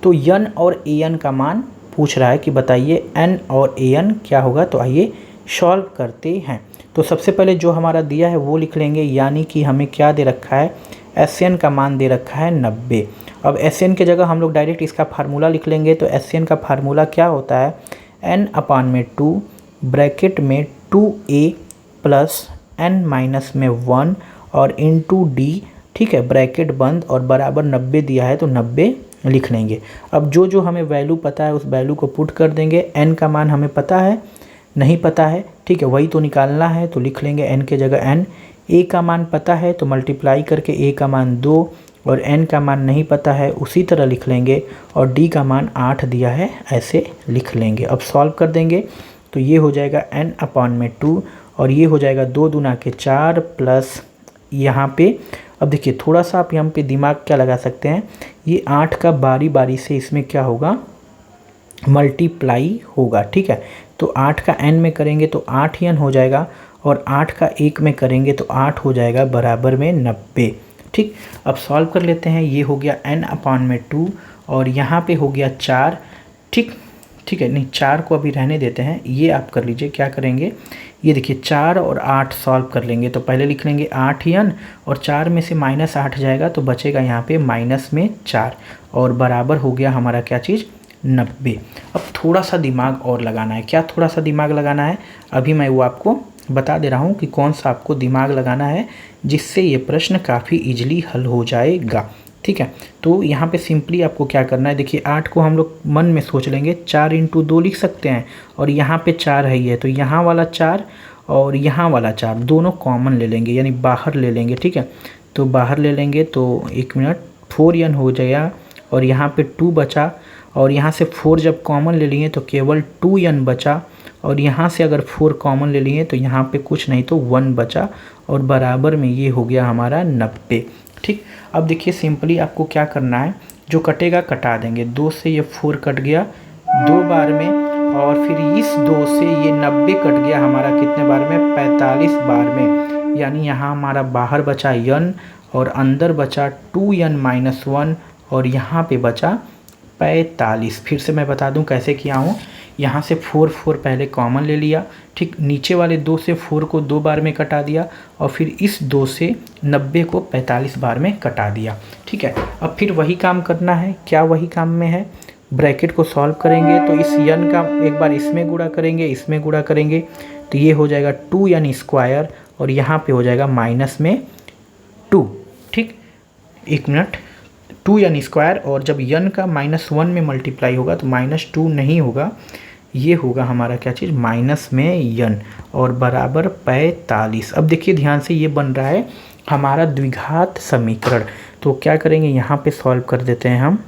तो N और AN का मान पूछ रहा है कि बताइए N और AN क्या होगा। तो आइए सॉल्व करते हैं। तो सबसे पहले जो हमारा दिया है वो लिख लेंगे, यानी कि हमें क्या दे रखा है, SN का मान दे रखा है 90। अब SN की जगह हम लोग डायरेक्ट इसका फार्मूला लिख लेंगे। तो SN का फार्मूला क्या होता है, n/2 ब्रैकेट में 2a प्लस n-1 और इंटू डी। ठीक है, ब्रैकेट बंद और बराबर 90 दिया है तो 90 लिख लेंगे। अब जो जो हमें वैल्यू पता है उस वैल्यू को पुट कर देंगे। n का मान हमें पता है, नहीं पता है, ठीक है, वही तो निकालना है, तो लिख लेंगे n के जगह n। a का मान पता है तो मल्टीप्लाई करके a का मान 2 और n का मान नहीं पता है, उसी तरह लिख लेंगे, और d का मान 8 दिया है, ऐसे लिख लेंगे। अब सॉल्व कर देंगे तो ये हो जाएगा n/2 और ये हो जाएगा 2 दूना के 4 प्लस यहाँ पे। अब देखिए थोड़ा सा आप यहाँ पे दिमाग क्या लगा सकते हैं, ये 8 का बारी बारी से इसमें क्या होगा, मल्टीप्लाई होगा। ठीक है, तो 8 का n में करेंगे तो 8 ही n हो जाएगा, और 8 का 1 में करेंगे तो 8 हो जाएगा बराबर में 90। ठीक, अब सॉल्व कर लेते हैं। ये हो गया n/2 और यहाँ पे हो गया 4। ठीक है, नहीं 4 को अभी रहने देते हैं, ये आप कर लीजिए। क्या करेंगे, ये देखिए 4 और 8 सॉल्व कर लेंगे। तो पहले लिख लेंगे 8 ही n और 4 में से -8 जाएगा तो बचेगा यहाँ पे माइनस में 4 और बराबर हो गया हमारा क्या चीज़, 90। अब थोड़ा सा दिमाग और लगाना है। क्या थोड़ा सा दिमाग लगाना है, अभी मैं वो आपको बता दे रहा हूँ कि कौन सा आपको दिमाग लगाना है जिससे ये प्रश्न काफ़ी ईजिली हल हो जाएगा। ठीक है, तो यहाँ पे सिंपली आपको क्या करना है, देखिए 8 को हम लोग मन में सोच लेंगे, 4 × 2 लिख सकते हैं, और यहाँ पे 4 है ही है, तो यहाँ वाला 4 और यहाँ वाला 4 दोनों कॉमन ले लेंगे, यानी बाहर ले लेंगे। ठीक है, तो बाहर ले लेंगे तो 1 मिनट 4n हो जाएगा, और यहाँ पे 2 बचा, और यहाँ से 4 जब कॉमन ले लिए तो केवल 2n बचा, और यहाँ से अगर 4 कॉमन ले लिए तो यहाँ पे कुछ नहीं तो 1 बचा, और बराबर में ये हो गया हमारा 90। ठीक, अब देखिए सिंपली आपको क्या करना है, जो कटेगा कटा देंगे। 2 से ये 4 कट गया 2 बार में, और फिर इस 2 से ये 90 कट गया हमारा कितने बार में, 45 बार में। यानी यहाँ हमारा बाहर बचा n और अंदर बचा 2n-1 और यहाँ पे बचा 45। फिर से मैं बता दूं कैसे किया हूँ। यहाँ से 4 पहले कॉमन ले लिया, ठीक, नीचे वाले 2 से 4 को 2 बार में कटा दिया, और फिर इस 2 से 90 को 45 बार में कटा दिया। ठीक है, अब फिर वही काम करना है। क्या वही काम में है, ब्रैकेट को सॉल्व करेंगे तो इस n का एक बार इसमें गुणा करेंगे, इसमें गुणा करेंगे, तो ये हो जाएगा 2n² और यहाँ पे हो जाएगा माइनस में 2। ठीक, 1 मिनट, 2n² और जब n का -1 में मल्टीप्लाई होगा तो -2 नहीं होगा, ये होगा हमारा क्या चीज़, माइनस में n और बराबर 45। अब देखिए ध्यान से, ये बन रहा है हमारा द्विघात समीकरण। तो क्या करेंगे, यहाँ पे सॉल्व कर देते हैं हम।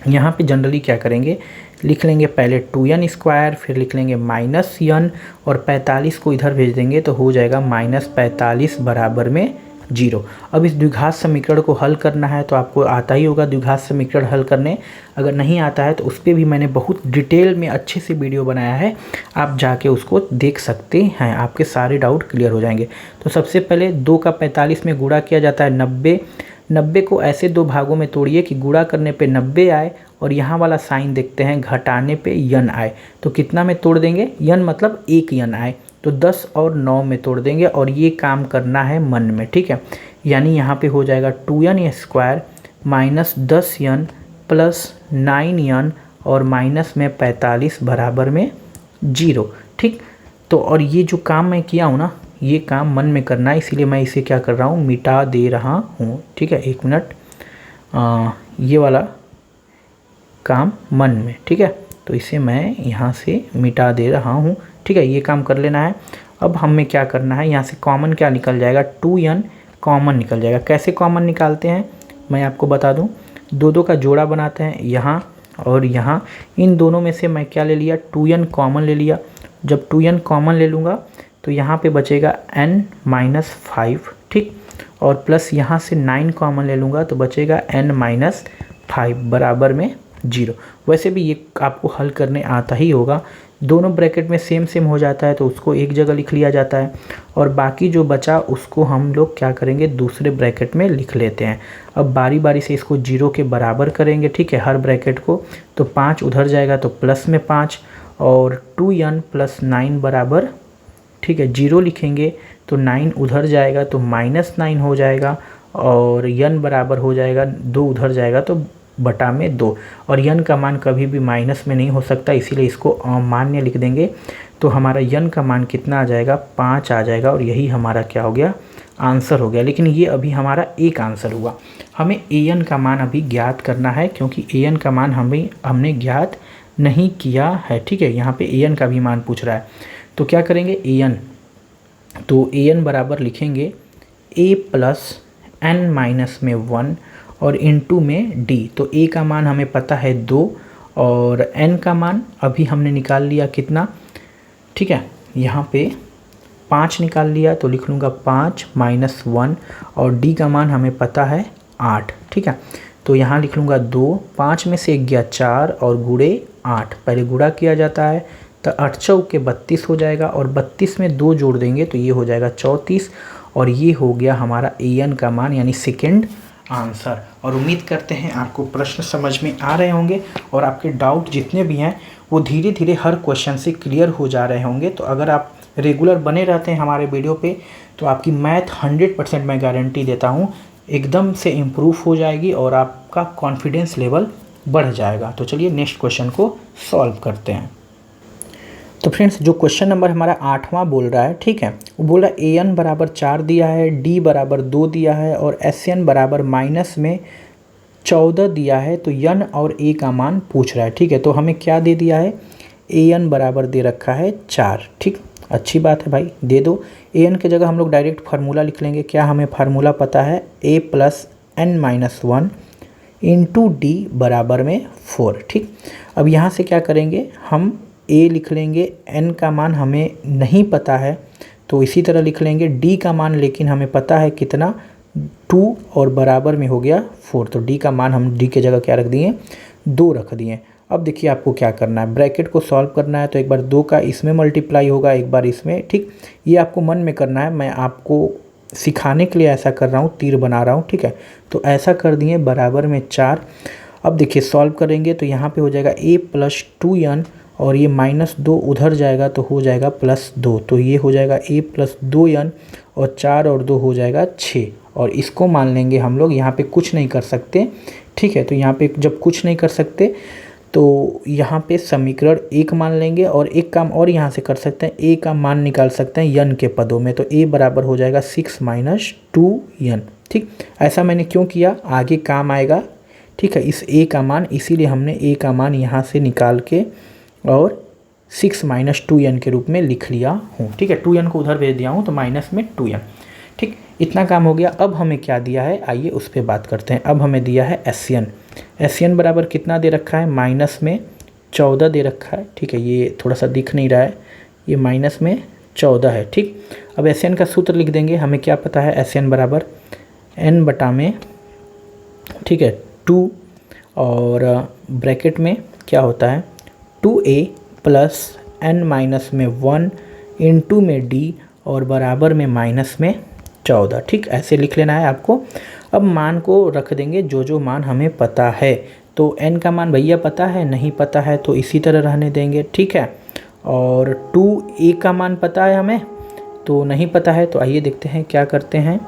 यहाँ पे जनरली क्या करेंगे, लिख लेंगे पहले 2n², फिर लिख लेंगे -n और 45 को इधर भेज देंगे तो हो जाएगा -45 बराबर में 0। अब इस द्विघात समीकरण को हल करना है तो आपको आता ही होगा द्विघात समीकरण हल करने। अगर नहीं आता है तो उस पर भी मैंने बहुत डिटेल में अच्छे से वीडियो बनाया है, आप जाके उसको देख सकते हैं, आपके सारे डाउट क्लियर हो जाएंगे। तो सबसे पहले 2 का 45 में गुणा किया जाता है 90 को ऐसे 2 भागों में तोड़िए कि गुणा करने पे 90 आए और यहाँ वाला साइन देखते हैं घटाने पे यन आए तो कितना में तोड़ देंगे, यन मतलब एक यन आए तो 10 और 9 में तोड़ देंगे और ये काम करना है मन में, ठीक है। यानी यहाँ पे हो जाएगा 2n square minus 10n plus 9n और माइनस में 45 बराबर में 0, ठीक। तो और ये जो काम मैं किया हूँ ना, ये काम मन में करना है, इसीलिए मैं इसे क्या कर रहा हूँ, मिटा दे रहा हूँ, ठीक है। 1 मिनट, ये वाला काम मन में, ठीक है। तो इसे मैं यहाँ से मिटा दे रहा हूँ, ठीक है। ये काम कर लेना है। अब हमें क्या करना है, यहाँ से कॉमन क्या निकल जाएगा, 2n कॉमन निकल जाएगा। कैसे कॉमन निकालते हैं मैं आपको बता दूँ, दो का जोड़ा बनाते हैं यहाँ और यहाँ, इन दोनों में से मैं क्या ले लिया, 2n कॉमन ले लिया। जब 2n कॉमन ले लूँगा तो यहाँ पे बचेगा n माइनस 5, ठीक। और प्लस यहाँ से 9 कॉमन ले लूँगा तो बचेगा n माइनस 5 बराबर में 0। वैसे भी ये आपको हल करने आता ही होगा, दोनों ब्रैकेट में सेम सेम हो जाता है तो उसको एक जगह लिख लिया जाता है और बाकी जो बचा उसको हम लोग क्या करेंगे, दूसरे ब्रैकेट में लिख लेते हैं। अब बारी बारी से इसको 0 के बराबर करेंगे, ठीक है, हर ब्रैकेट को। तो 5 उधर जाएगा तो प्लस में 5 और 2n प्लस 9 बराबर, ठीक है, 0 लिखेंगे तो 9 उधर जाएगा तो माइनस 9 हो जाएगा और n बराबर हो जाएगा 2 उधर जाएगा तो बटा में 2 और n का मान कभी भी माइनस में नहीं हो सकता, इसीलिए इसको अमान्य लिख देंगे। तो हमारा n का मान कितना आ जाएगा, 5 आ जाएगा और यही हमारा क्या हो गया, आंसर हो गया। लेकिन ये अभी हमारा एक आंसर हुआ, हमें an का मान अभी ज्ञात करना है क्योंकि an का मान हमने ज्ञात नहीं किया है, ठीक है। यहाँ पे an का भी मान पूछ रहा है तो क्या करेंगे, an, तो an बराबर लिखेंगे a प्लस n माइनस में 1 और इनटू में d। तो a का मान हमें पता है 2 और n का मान अभी हमने निकाल लिया कितना, ठीक है, यहाँ पे 5 निकाल लिया तो लिख लूँगा 5 माइनस 1 और d का मान हमें पता है 8, ठीक है। तो यहाँ लिख लूँगा 2, 5 में से गया 4 और गुणे 8, पहले गुणा किया जाता है तो 8 चौके 32 हो जाएगा और 32 में 2 जोड़ देंगे तो ये हो जाएगा 34 और ये हो गया हमारा an का मान यानी सेकेंड आंसर। और उम्मीद करते हैं आपको प्रश्न समझ में आ रहे होंगे और आपके डाउट जितने भी हैं वो धीरे धीरे हर क्वेश्चन से क्लियर हो जा रहे होंगे। तो अगर आप रेगुलर बने रहते हैं हमारे वीडियो पे तो आपकी मैथ 100% मैं गारंटी देता हूँ एकदम से इम्प्रूव हो जाएगी और आपका कॉन्फिडेंस लेवल बढ़ जाएगा। तो चलिए नेक्स्ट क्वेश्चन को सॉल्व करते हैं। तो फ्रेंड्स जो क्वेश्चन नंबर हमारा 8वां बोल रहा है, ठीक है, वो बोल रहा है an बराबर 4 दिया है, d बराबर 2 दिया है और sn बराबर माइनस में 14 दिया है। तो n और a का मान पूछ रहा है, ठीक है। तो हमें क्या दे दिया है, an बराबर दे रखा है 4, ठीक, अच्छी बात है भाई, दे दो। an के जगह हम लोग डायरेक्ट फार्मूला लिख लेंगे। क्या हमें फार्मूला पता है, a plus n minus 1 into D बराबर में 4, ठीक। अब यहाँ से क्या करेंगे, हम a लिख लेंगे, n का मान हमें नहीं पता है तो इसी तरह लिख लेंगे, d का मान लेकिन हमें पता है कितना, 2 और बराबर में हो गया 4। तो d का मान हम d के जगह क्या रख दिए, 2 रख दिए। अब देखिए आपको क्या करना है, ब्रैकेट को सॉल्व करना है तो एक बार 2 का इसमें मल्टीप्लाई होगा, एक बार इसमें, ठीक। ये आपको मन में करना है, मैं आपको सिखाने के लिए ऐसा कर रहा हूँ, तीर बना रहा हूँ, ठीक है। तो ऐसा कर दिए, बराबर में 4। अब देखिए सॉल्व करेंगे तो यहाँ पे हो जाएगा a प्लस 2n और ये माइनस 2 उधर जाएगा तो हो जाएगा प्लस 2। तो ये हो जाएगा a प्लस 2n और 4 और 2 हो जाएगा 6 और इसको मान लेंगे हम लोग, यहाँ पे कुछ नहीं कर सकते, ठीक है। तो यहाँ पे जब कुछ नहीं कर सकते तो यहाँ पे समीकरण 1 मान लेंगे और एक काम और यहाँ से कर सकते हैं, a का मान निकाल सकते हैं n के पदों में। तो a बराबर हो जाएगा 6 माइनस 2n, ठीक। ऐसा मैंने क्यों किया, आगे काम आएगा, ठीक है, इस a का मान, इसीलिए हमने a का मान यहाँ से निकाल के और 6 माइनस 2n के रूप में लिख लिया हूँ, ठीक है। 2n को उधर भेज दिया हूँ तो माइनस में 2n, ठीक। इतना काम हो गया। अब हमें क्या दिया है, आइए उस पर बात करते हैं। अब हमें दिया है SN बराबर कितना दे रखा है, माइनस में 14 दे रखा है, ठीक है। ये थोड़ा सा दिख नहीं रहा है, ये माइनस में 14 है, ठीक। अब SN का सूत्र लिख देंगे, हमें क्या पता है, SN बराबर n बटा में, ठीक है, 2 और ब्रैकेट में क्या होता है 2a प्लस n माइनस में 1 इंटू में d और बराबर में माइनस में 14, ठीक। ऐसे लिख लेना है आपको। अब मान को रख देंगे जो जो मान हमें पता है। तो n का मान भैया पता है, नहीं पता है तो इसी तरह रहने देंगे, ठीक है। और 2a का मान पता है हमें, तो नहीं पता है, तो आइए देखते हैं क्या करते हैं।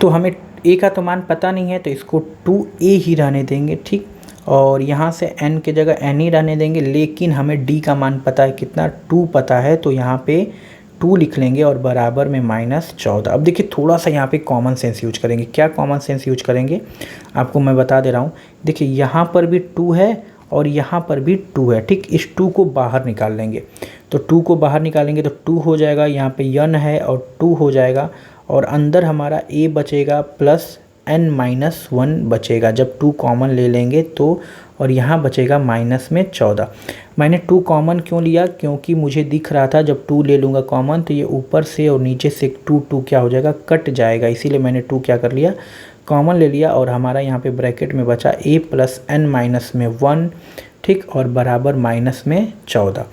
तो हमें a का तो मान पता नहीं है तो इसको 2a ही रहने देंगे, ठीक। और यहाँ से n के जगह n ही रहने देंगे, लेकिन हमें d का मान पता है कितना, 2 पता है, तो यहाँ पे 2 लिख लेंगे और बराबर में -14। अब देखिए थोड़ा सा यहाँ पे कॉमन सेंस यूज करेंगे। क्या कॉमन सेंस यूज करेंगे आपको मैं बता दे रहा हूँ। देखिए यहाँ पर भी 2 है और यहाँ पर भी 2 है, ठीक। इस 2 को बाहर निकाल लेंगे, तो 2 को बाहर निकालेंगे तो 2 हो जाएगा, यहाँ पे n है और 2 हो जाएगा, और अंदर हमारा a बचेगा प्लस n-1 बचेगा जब 2 कॉमन ले लेंगे तो, और यहाँ बचेगा -14। मैंने 2 कॉमन क्यों लिया, क्योंकि मुझे दिख रहा था जब 2 ले लूँगा कॉमन तो ये ऊपर से और नीचे से 2 क्या हो जाएगा, कट जाएगा, इसीलिए मैंने 2 क्या कर लिया, कॉमन ले लिया। और हमारा यहाँ पे ब्रैकेट में बचा a प्लस n-1, ठीक, और बराबर -14।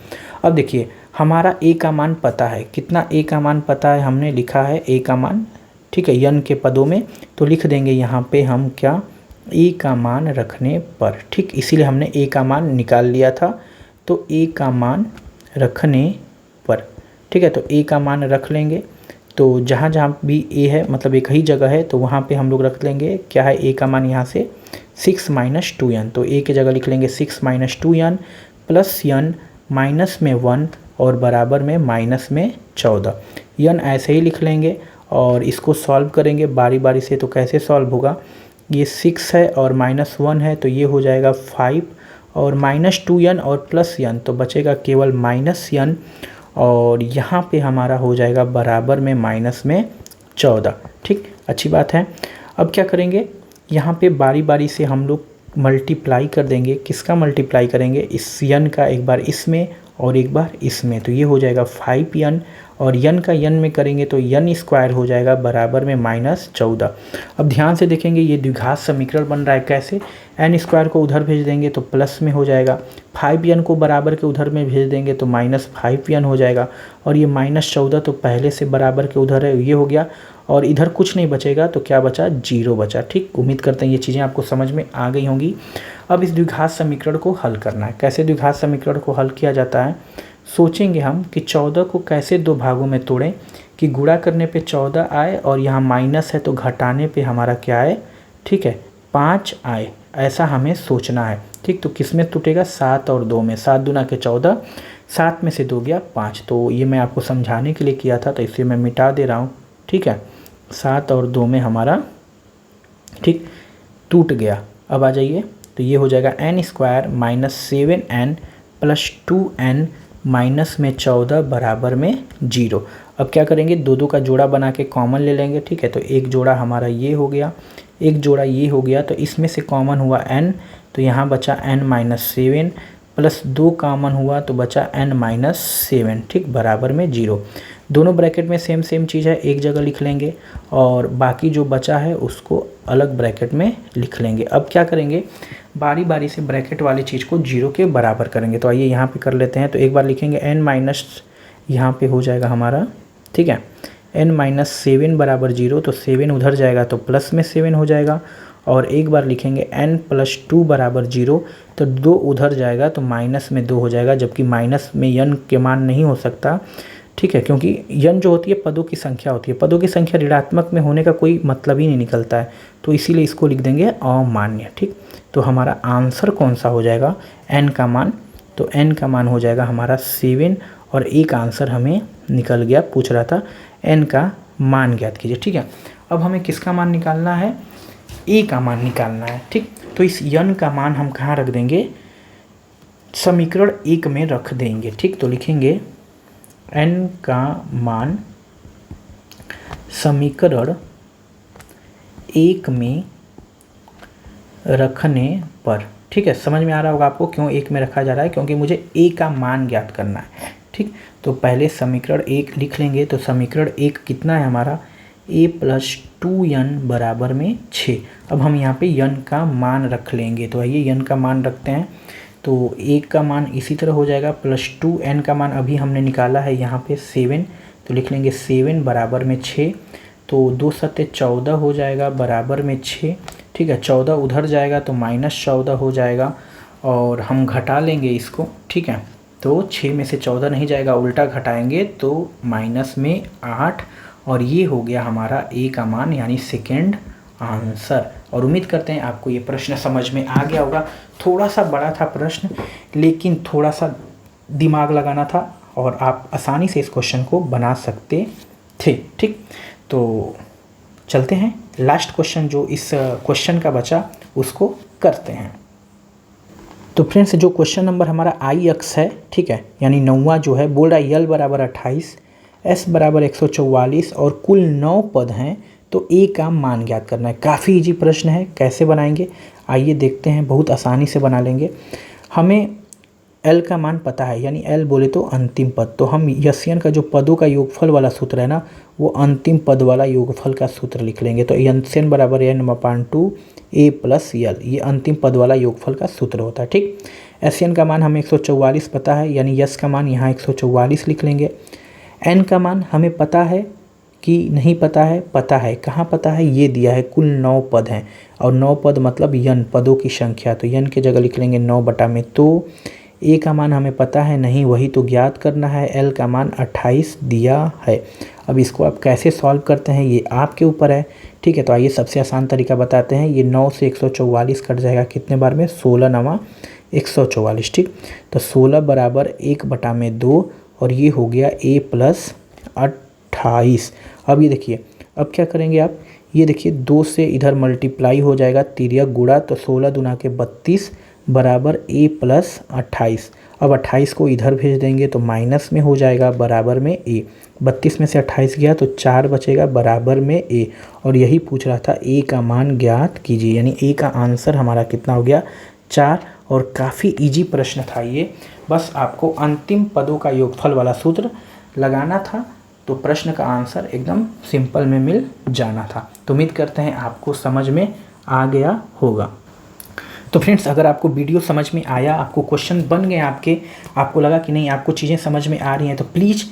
अब देखिए हमारा a का मान पता है, कितना a का मान पता है, हमने लिखा है a का मान, ठीक है, n के पदों में, तो लिख देंगे यहाँ पे हम क्या, a का मान रखने पर, ठीक, इसीलिए हमने a का मान निकाल लिया था, तो a का मान रखने पर, ठीक है, तो a का मान रख लेंगे। तो जहाँ जहाँ भी a है मतलब एक ही जगह है तो वहाँ पे हम लोग रख लेंगे, क्या है a का मान यहाँ से 6 - 2n, तो a की जगह लिख लेंगे 6 - 2n प्लस n माइनस में 1 और बराबर में -14। n ऐसे ही लिख लेंगे और इसको सॉल्व करेंगे बारी बारी से। तो कैसे सॉल्व होगा, ये 6 है और -1 है तो ये हो जाएगा 5 और -2n और प्लस n, तो बचेगा केवल -n, और यहाँ पे हमारा हो जाएगा बराबर में -14, ठीक, अच्छी बात है। अब क्या करेंगे, यहाँ पे बारी बारी से हम लोग मल्टीप्लाई कर देंगे। किसका मल्टीप्लाई करेंगे, इस n का एक बार इसमें और एक बार इसमें, तो ये हो जाएगा 5n, और n का n में करेंगे तो n स्क्वायर हो जाएगा बराबर में -14। अब ध्यान से देखेंगे ये द्विघात समीकरण बन रहा है, कैसे, n स्क्वायर को उधर भेज देंगे तो प्लस में हो जाएगा, 5n को बराबर के उधर में भेज देंगे तो -5n हो जाएगा, और ये -14 तो पहले से बराबर के उधर है, ये हो गया, और इधर कुछ नहीं बचेगा तो क्या बचा, 0 बचा, ठीक। उम्मीद करते हैं ये चीज़ें आपको समझ में आ गई होंगी। अब इस द्विघात समीकरण को हल करना है। कैसे द्विघात समीकरण को हल किया जाता है, सोचेंगे हम कि 14 को कैसे 2 भागों में तोड़ें कि गुणा करने पे 14 आए और यहाँ माइनस है तो घटाने पे हमारा क्या आए, ठीक है, 5 आए, ऐसा हमें सोचना है, ठीक। तो किस में टूटेगा, 7 और 2 में, 7 दूना के 14, 7 में से 2 गया 5, तो ये मैं आपको समझाने के लिए किया था तो इसे मैं मिटा दे रहा हूँ, ठीक है। 7 और 2 में हमारा, ठीक, टूट गया। अब आ जाइए, तो ये हो जाएगा n square -7n plus 2n minus में 14 बराबर में 0। अब क्या करेंगे, 2 का जोड़ा बना के कॉमन ले लेंगे, ठीक है। तो एक जोड़ा हमारा ये हो गया, एक जोड़ा ये हो गया, तो इसमें से कॉमन हुआ n, तो यहाँ बचा n-7 प्लस 2 कॉमन हुआ तो बचा n-7, ठीक, बराबर में 0। दोनों ब्रैकेट में सेम सेम चीज़ है, एक जगह लिख लेंगे और बाकी जो बचा है उसको अलग ब्रैकेट में लिख लेंगे। अब क्या करेंगे, बारी बारी से ब्रैकेट वाली चीज़ को 0 के बराबर करेंगे। तो आइए यहाँ पे कर लेते हैं। तो एक बार लिखेंगे n माइनस, यहाँ पे हो जाएगा हमारा, ठीक है, n-7 बराबर 0, तो 7 उधर जाएगा तो प्लस में 7 हो जाएगा, और एक बार लिखेंगे n प्लस 2 बराबर 0, तो 2 उधर जाएगा तो माइनस में 2 हो जाएगा, जबकि माइनस में n के मान नहीं हो सकता, ठीक है, क्योंकि n जो होती है पदों की संख्या होती है, पदों की संख्या ऋणात्मक में होने का कोई मतलब ही नहीं निकलता है, तो इसीलिए इसको लिख देंगे अमान्य, ठीक। तो हमारा आंसर कौन सा हो जाएगा, n का मान, तो n का मान हो जाएगा हमारा 7, और एक आंसर हमें निकल गया, पूछ रहा था n का मान ज्ञात कीजिए, ठीक है। अब हमें किसका मान निकालना है, a का मान निकालना है, ठीक। तो इस n का मान हम कहाँ रख देंगे, समीकरण 1 में रख देंगे, ठीक। तो लिखेंगे n का मान समीकरण 1 में रखने पर, ठीक है। समझ में आ रहा होगा आपको क्यों 1 में रखा जा रहा है, क्योंकि मुझे a का मान ज्ञात करना है, ठीक। तो पहले समीकरण 1 लिख लेंगे। तो समीकरण 1 कितना है हमारा, a प्लस 2n बराबर में 6। अब हम यहाँ पे n का मान रख लेंगे, तो आइए n का मान रखते हैं। तो 1 का मान इसी तरह हो जाएगा, प्लस 2n का मान अभी हमने निकाला है यहाँ पे 7, तो लिख लेंगे 7 बराबर में 6, तो 2 × 7 = 14 हो जाएगा बराबर में 6। ठीक है। 14 उधर जाएगा तो -14 हो जाएगा और हम घटा लेंगे इसको, ठीक है। तो 6 में से 14 नहीं जाएगा, उल्टा घटाएंगे तो माइनस में 8 और ये हो गया हमारा ए का मान यानी सेकेंड आंसर। और उम्मीद करते हैं आपको ये प्रश्न समझ में आ गया होगा। थोड़ा सा बड़ा था प्रश्न, लेकिन थोड़ा सा दिमाग लगाना था और आप आसानी से इस क्वेश्चन को बना सकते थे, ठीक। तो चलते हैं लास्ट क्वेश्चन जो इस क्वेश्चन का बचा उसको करते हैं। तो फ्रेंड्स जो क्वेश्चन नंबर हमारा आई एक्स है, ठीक है, यानी 9वां जो है, बोल रहा है यल बराबर 28, एस बराबर 144 और कुल 9 पद हैं, तो ए का मान ज्ञात करना है। काफ़ी इजी प्रश्न है, कैसे बनाएंगे आइए देखते हैं। बहुत आसानी से बना लेंगे। हमें एल का मान पता है, यानी एल बोले तो अंतिम पद, तो हम यसियन का जो पदों का योगफल वाला सूत्र है ना, वो अंतिम पद वाला योगफल का सूत्र लिख लेंगे। तो यसियन बराबर n/2 a प्लस यल, ये अंतिम पद वाला योगफल का सूत्र होता है, ठीक। एसियन का मान हमें 144 पता है, यानी यस का मान यहाँ 144 लिख लेंगे। एन का मान हमें पता है कि नहीं पता है, पता है। कहाँ पता है, ये दिया है, कुल 9 पद हैं और 9 पद मतलब यन, पदों की संख्या, तो यन के जगह लिख लेंगे 9 बटा में। तो ए का मान हमें पता है नहीं, वही तो ज्ञात करना है। एल का मान 28 दिया है। अब इसको आप कैसे सॉल्व करते हैं ये आपके ऊपर है, ठीक है। तो आइए सबसे आसान तरीका बताते हैं। ये 9 से 144 कट जाएगा कितने बार में, 16 9 144, ठीक। तो 16 बराबर 1 बटा में 2 और ये हो गया a प्लस 28। अब ये देखिए, अब क्या करेंगे आप, ये देखिए 2 से इधर मल्टीप्लाई हो जाएगा, तिर्यक गुणा, तो 16 दूना के 32 बराबर a प्लस 28। अब 28 को इधर भेज देंगे तो माइनस में हो जाएगा, बराबर में a। 32 में से 28 गया तो 4 बचेगा, बराबर में a। और यही पूछ रहा था a का मान ज्ञात कीजिए, यानी a का आंसर हमारा कितना हो गया, 4। और काफ़ी इजी प्रश्न था ये, बस आपको अंतिम पदों का योगफल वाला सूत्र लगाना था, तो प्रश्न का आंसर एकदम सिंपल में मिल जाना था। तो उम्मीद करते हैं आपको समझ में आ गया होगा। तो फ्रेंड्स अगर आपको वीडियो समझ में आया, आपको क्वेश्चन बन गए आपके, आपको लगा कि नहीं आपको चीज़ें समझ में आ रही हैं, तो प्लीज़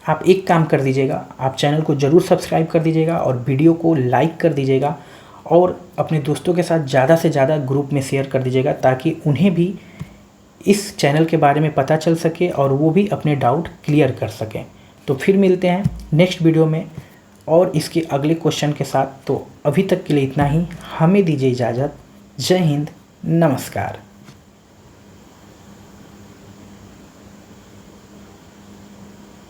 आप एक काम कर दीजिएगा, आप चैनल को ज़रूर सब्सक्राइब कर दीजिएगा और वीडियो को लाइक कर दीजिएगा और अपने दोस्तों के साथ ज़्यादा से ज़्यादा ग्रुप में शेयर कर दीजिएगा, ताकि उन्हें भी इस चैनल के बारे में पता चल सके और वो भी अपने डाउट क्लियर कर सकें। तो फिर मिलते हैं नेक्स्ट वीडियो में और इसके अगले क्वेश्चन के साथ। तो अभी तक के लिए इतना ही, हमें दीजिए इजाज़त। जय हिंद, नमस्कार।